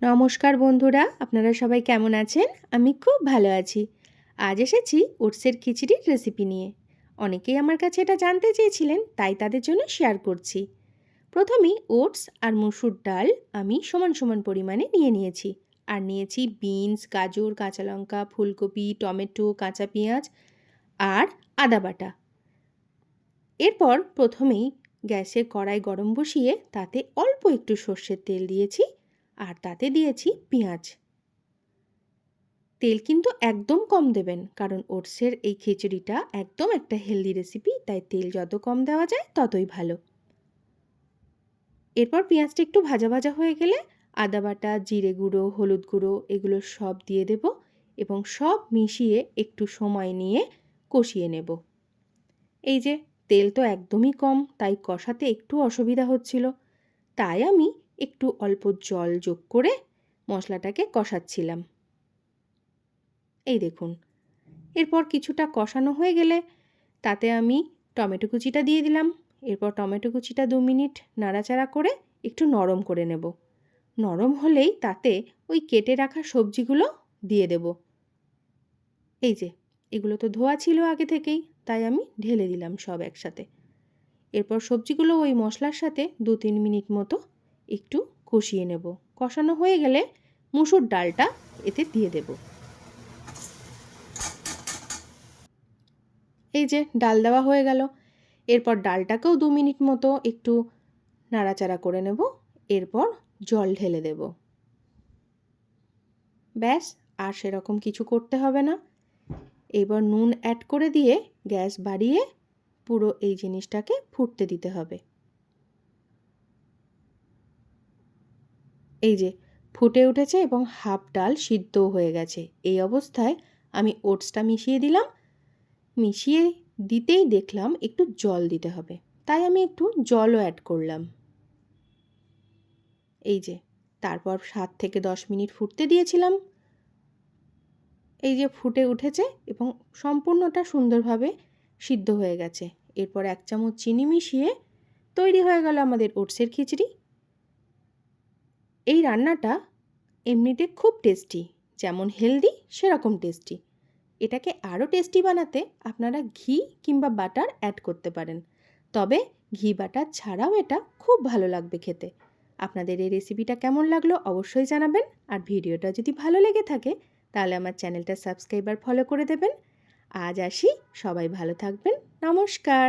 নমস্কার বন্ধুরা, আপনারা সবাই কেমন আছেন? আমি খুব ভালো আছি। আজ এসেছি ওটসের খিচুড়ির রেসিপি নিয়ে। অনেকেই আমার কাছে এটা জানতে চেয়েছিলেন, তাই তাদের জন্য শেয়ার করছি। প্রথমেই ওটস আর মসুর ডাল আমি সমান সমান পরিমাণে নিয়েছি। আর নিয়েছি বিনস, গাজর, কাঁচা লঙ্কা, ফুলকপি, টমেটো, কাঁচা পেঁয়াজ আর আদা বাটা। এরপর প্রথমেই গ্যাসে কড়াই গরম বসিয়ে তাতে অল্প একটু সর্ষের তেল দিয়েছি আর তাতে দিয়েছি পেঁয়াজ। তেল কিন্তু একদম কম দেবেন, কারণ ওটসের এই খিচুড়িটা একদম একটা হেলদি রেসিপি, তাই তেল যত কম দেওয়া যায় ততই ভালো। এরপর পেঁয়াজটা একটু ভাজা ভাজা হয়ে গেলে আদা বাটা, জিরে গুঁড়ো, হলুদ গুঁড়ো এগুলো সব দিয়ে দেব এবং সব মিশিয়ে একটু সময় নিয়ে কষিয়ে নেব। এই যে তেল তো একদমই কম, তাই কষাতে একটু অসুবিধা হচ্ছিল, তাই আমি একটু অল্প জল যোগ করে মশলাটাকে কষাচ্ছিলাম। এই দেখুন, এরপর কিছুটা কষানো হয়ে গেলে তাতে আমি টমেটো কুচিটা দিয়ে দিলাম। এরপর টমেটো কুচিটা 2 মিনিট নাড়াচাড়া করে একটু নরম করে নেব। নরম হলেই তাতে ওই কেটে রাখা সবজিগুলো দিয়ে দেব। এই যে এগুলো তো ধোয়া ছিল আগে থেকেই, তাই আমি ঢেলে দিলাম সব একসাথে। এরপর সবজিগুলো ওই মশলার সাথে 2-3 মিনিট মতো একটু কষিয়ে নেব। কষানো হয়ে গেলে মুসুর ডালটা এতে দিয়ে দেব। এই যে ডাল দেওয়া হয়ে গেল। এরপর ডালটাকেও 2 মিনিট মতো একটু নাড়াচাড়া করে নেব। এরপর জল ঢেলে দেব। ব্যাস, আর সেরকম কিছু করতে হবে না। এবার নুন অ্যাড করে দিয়ে গ্যাস বাড়িয়ে পুরো এই জিনিসটাকে ফুটতে দিতে হবে। এই যে ফুটে উঠেছে এবং হাফ ডাল সিদ্ধও হয়ে গেছে। এই অবস্থায় আমি ওটসটা মিশিয়ে দিলাম। মিশিয়ে দিতেই দেখলাম একটু জল দিতে হবে, তাই আমি একটু জলও অ্যাড করলাম। এই যে তারপর 7 থেকে 10 মিনিট ফুটতে দিয়েছিলাম। এই যে ফুটে উঠেছে এবং সম্পূর্ণটা সুন্দরভাবে সিদ্ধ হয়ে গেছে। এরপর 1 চামচ চিনি মিশিয়ে তৈরি হয়ে গেল আমাদের ওটসের খিচুড়ি। এই রান্নাটা এমনিতে খুব টেস্টি, যেমন হেলদি সেরকম টেস্টি। এটাকে আরও টেস্টি বানাতে আপনারা ঘি কিংবা বাটার অ্যাড করতে পারেন, তবে ঘি বাটার ছাড়াও এটা খুব ভালো লাগবে খেতে। আপনাদের এই রেসিপিটা কেমন লাগলো অবশ্যই জানাবেন, আর ভিডিওটা যদি ভালো লেগে থাকে তাহলে আমার চ্যানেলটা সাবস্ক্রাইব আর ফলো করে দেবেন। আজ আসি, সবাই ভালো থাকবেন, নমস্কার।